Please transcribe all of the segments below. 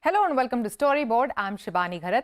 Hello and welcome to Storyboard. I'm Shibani Gharat.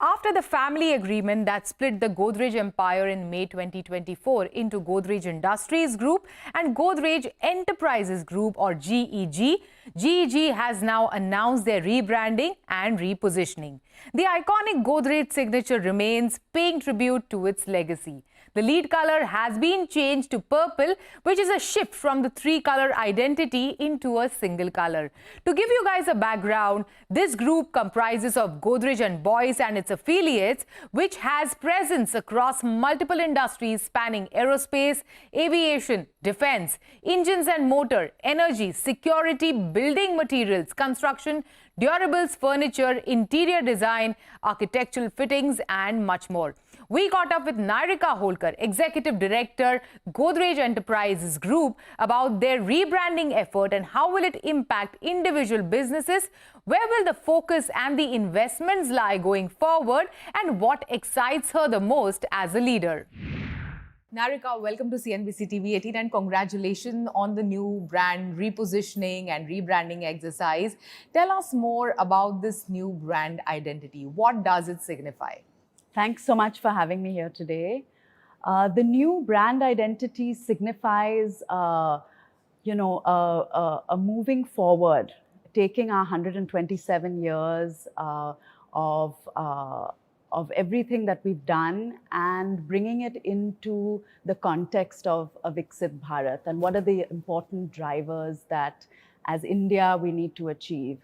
After the family agreement that split the Godrej empire in May 2024 into Godrej Industries Group and Godrej Enterprises Group or GEG, GEG has now announced their rebranding and repositioning. The iconic Godrej signature remains, paying tribute to its legacy. The lead color has been changed to purple, which is a shift from the three-color identity into a single color. To give you guys a background, this group comprises of Godrej and Boyce and its affiliates, which has presence across multiple industries spanning aerospace, aviation, defense, engines and motor, energy, security, building materials, construction, durables, furniture, interior design, architectural fittings, and much more. We caught up with Nyrika Holkar, Executive Director, Godrej Enterprises Group, about their rebranding effort and how will it impact individual businesses, where will the focus and the investments lie going forward, and what excites her the most as a leader. Nyrika, welcome to CNBC TV18 and congratulations on the new brand repositioning and rebranding exercise. Tell us more about this new brand identity. What does it signify? Thanks so much for having me here today. The new brand identity signifies, a moving forward, taking our 127 years of everything that we've done and bringing it into the context of a Viksit Bharat and what are the important drivers that as India we need to achieve.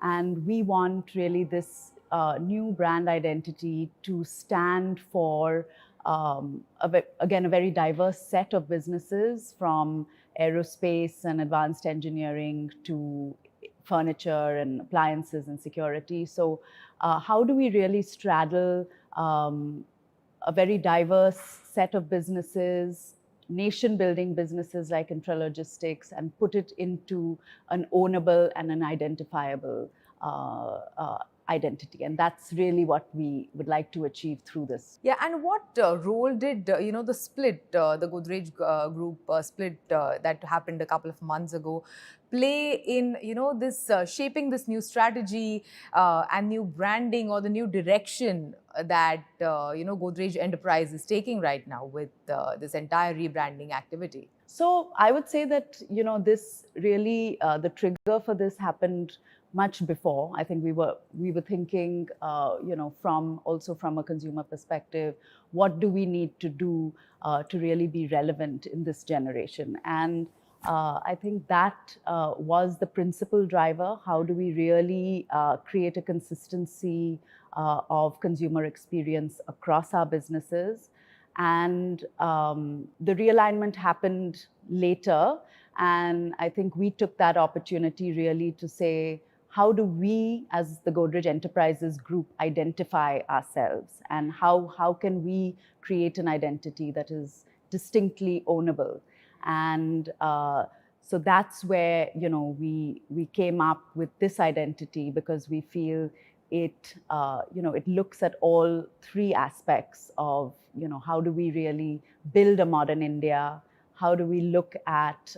And we want really this new brand identity to stand for, again, a very diverse set of businesses from aerospace and advanced engineering to furniture and appliances and security. So how do we really straddle a very diverse set of businesses, nation-building businesses like intralogistics, and put it into an ownable and an identifiable identity, and that's really what we would like to achieve through this. Yeah, and what role did the split, the Godrej group split that happened a couple of months ago, play in this shaping this new strategy and new branding or the new direction that Godrej Enterprise is taking right now with this entire rebranding activity? So I would say that this really the trigger for this happened much before. I think we were thinking, from a consumer perspective, what do we need to do to really be relevant in this generation? And I think that was the principal driver. How do we really create a consistency of consumer experience across our businesses? And the realignment happened later. And I think we took that opportunity really to say, how do we, as the Godrej Enterprises Group, identify ourselves? And how can we create an identity that is distinctly ownable? And so that's where, we came up with this identity, because we feel it, it looks at all three aspects of, how do we really build a modern India? How do we look at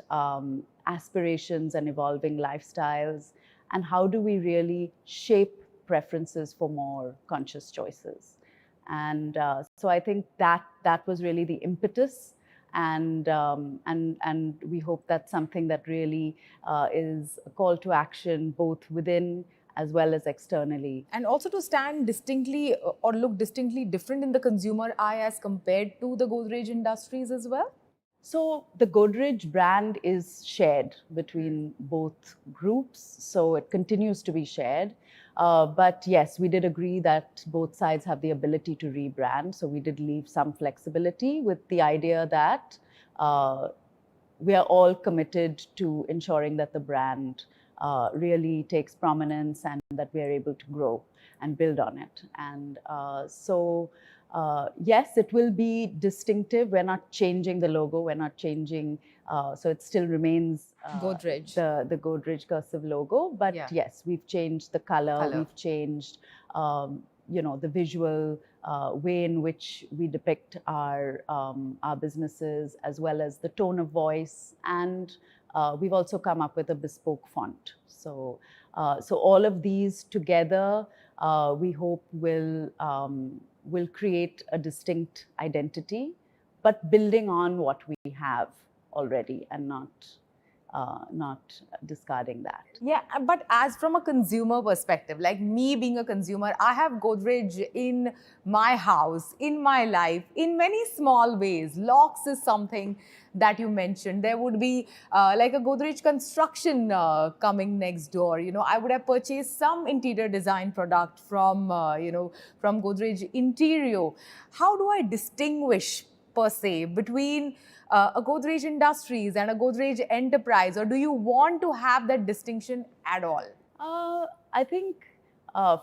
aspirations and evolving lifestyles? And how do we really shape preferences for more conscious choices? And so I think that was really the impetus. And we hope that's something that really is a call to action, both within as well as externally. And also to stand distinctly or look distinctly different in the consumer eye as compared to the Godrej Industries as well? So the Godrej brand is shared between both groups, so it continues to be shared. But yes, we did agree that both sides have the ability to rebrand, so we did leave some flexibility with the idea that we are all committed to ensuring that the brand really takes prominence and that we are able to grow and build on it. And yes, it will be distinctive. We're not changing the logo. We're not changing, so it still remains Godrej, the Godrej cursive logo. But yeah, yes, we've changed the color. We've changed, the visual way in which we depict our businesses, as well as the tone of voice. And we've also come up with a bespoke font. So So all of these together, we hope will create a distinct identity, but building on what we have already and not discarding that. Yeah, but as from a consumer perspective, like me being a consumer, I have Godrej in my house, in my life, in many small ways. Locks is something that you mentioned. There would be like a Godrej construction coming next door. You know, I would have purchased some interior design product from, from Godrej Interior. How do I distinguish per se between a Godrej Industries and a Godrej Enterprise, or do you want to have that distinction at all? I think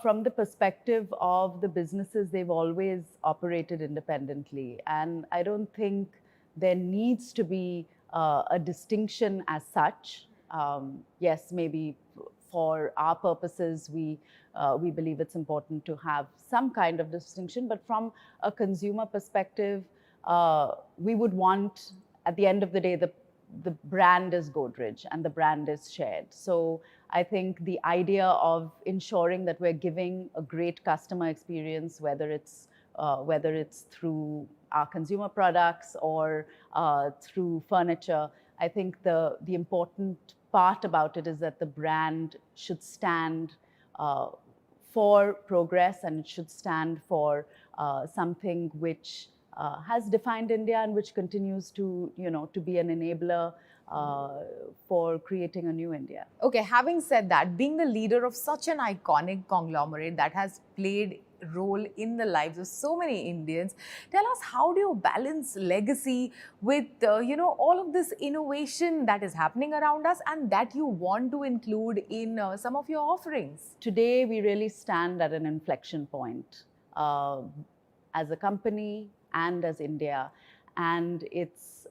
from the perspective of the businesses, they've always operated independently, and I don't think there needs to be a distinction as such. Yes, maybe for our purposes, we believe it's important to have some kind of distinction, but from a consumer perspective, we would want, at the end of the day, the brand is Godrej and the brand is shared. So I think the idea of ensuring that we're giving a great customer experience, whether it's through our consumer products or through furniture, I think the important part about it is that the brand should stand for progress, and it should stand for something which has defined India and which continues to, to be an enabler for creating a new India. Okay, having said that, being the leader of such an iconic conglomerate that has played a role in the lives of so many Indians, tell us, how do you balance legacy with, all of this innovation that is happening around us and that you want to include in some of your offerings? Today, we really stand at an inflection point as a company and as India, and it's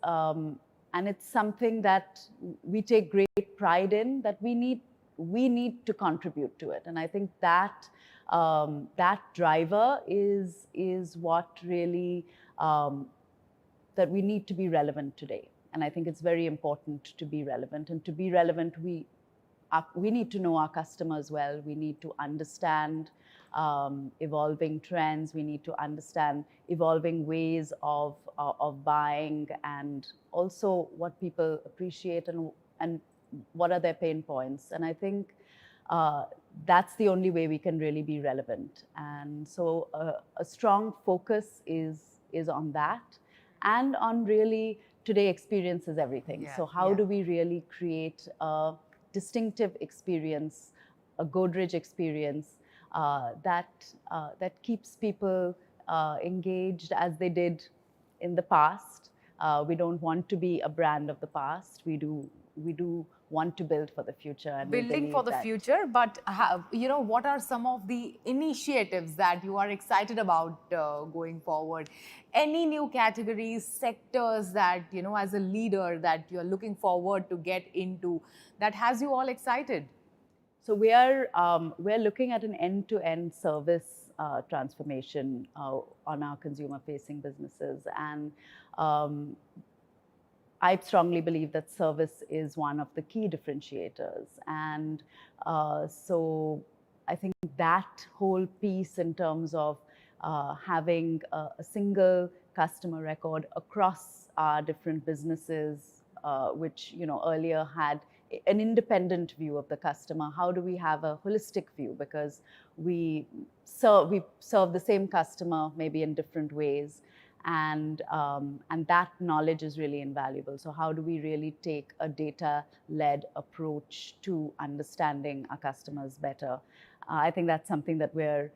something that we take great pride in, that we need to contribute to it. And I think that that driver is what really that we need to be relevant today. And I think it's very important to be relevant. And to be relevant, we need to know our customers well. We need to understand evolving trends. We need to understand evolving ways of buying, and also what people appreciate and what are their pain points. And I think that's the only way we can really be relevant. And so a strong focus is on that, and on really, today experience is everything. Yeah, so how do we really create a distinctive experience, a Godrej experience that keeps people engaged as they did in the past. We don't want to be a brand of the past. We do want to build for the future. And building for the future, but what are some of the initiatives that you are excited about going forward? Any new categories, sectors that, as a leader, that you're looking forward to get into, that has you all excited? So we're looking at an end-to-end service transformation on our consumer-facing businesses, and I strongly believe that service is one of the key differentiators. And so I think that whole piece, in terms of having a single customer record across our different businesses, which earlier had an independent view of the customer. How do we have a holistic view? Because we serve the same customer, maybe in different ways. And that knowledge is really invaluable. So how do we really take a data-led approach to understanding our customers better? I think that's something that we're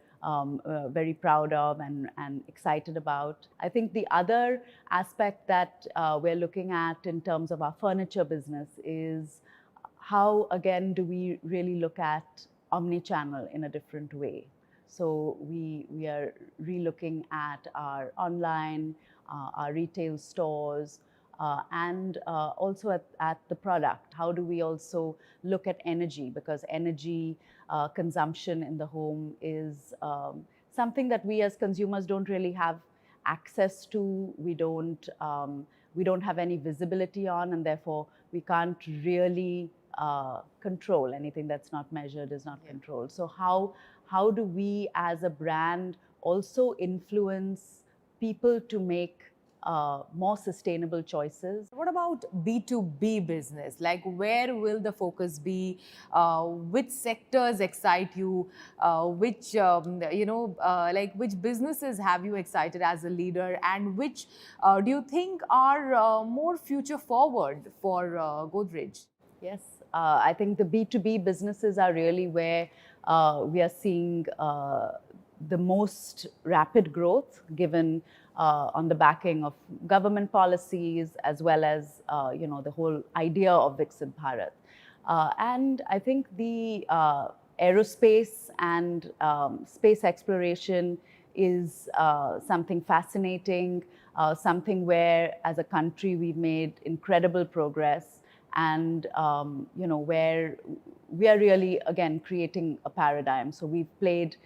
very proud of and excited about. I think the other aspect that we're looking at in terms of our furniture business is how, again, do we really look at omni-channel in a different way? So we are relooking at our online, our retail stores, and also at the product. How do we also look at energy? Because energy consumption in the home is something that we as consumers don't really have access to. We don't have any visibility on, and therefore we can't really control. Anything that's not measured is not controlled. So how do we as a brand also influence people to make more sustainable choices? What about B2B business? Like, where will the focus be? Which sectors excite you? Which, like, which businesses have you excited as a leader? And which do you think are more future forward for Godrej? Yes, I think the B2B businesses are really where we are seeing the most rapid growth, given on the backing of government policies, as well as the whole idea of Viksit Bharat. And I think the aerospace and space exploration is something fascinating, something where, as a country, we've made incredible progress, and where we are really, again, creating a paradigm. So we've played,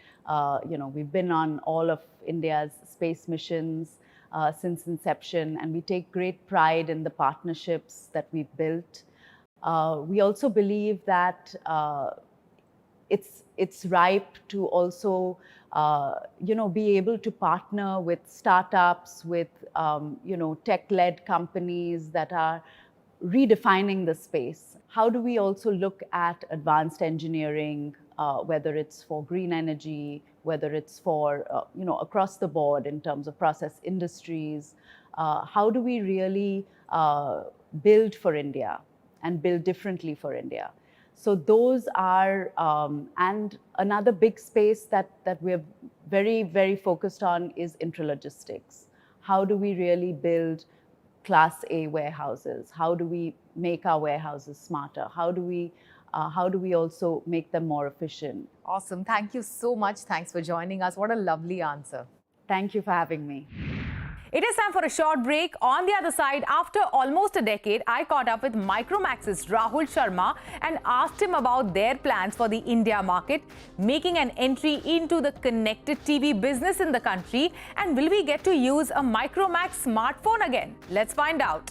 we've been on all of India's space missions since inception, and we take great pride in the partnerships that we've built. We also believe that it's ripe to also be able to partner with startups, with tech-led companies that are redefining the space. How do we also look at advanced engineering, whether it's for green energy, whether it's for across the board in terms of process industries? How do we really build for India and build differently for India? So those are, and another big space that we're very, very focused on is intralogistics. How do we really build Class A warehouses? How do we make our warehouses smarter? How do we also make them more efficient? Awesome. Thank you so much. Thanks for joining us. What a lovely answer. Thank you for having me. It is time for a short break. On the other side, after almost a decade, I caught up with Micromax's Rahul Sharma and asked him about their plans for the India market, making an entry into the connected TV business in the country, and will we get to use a Micromax smartphone again? Let's find out.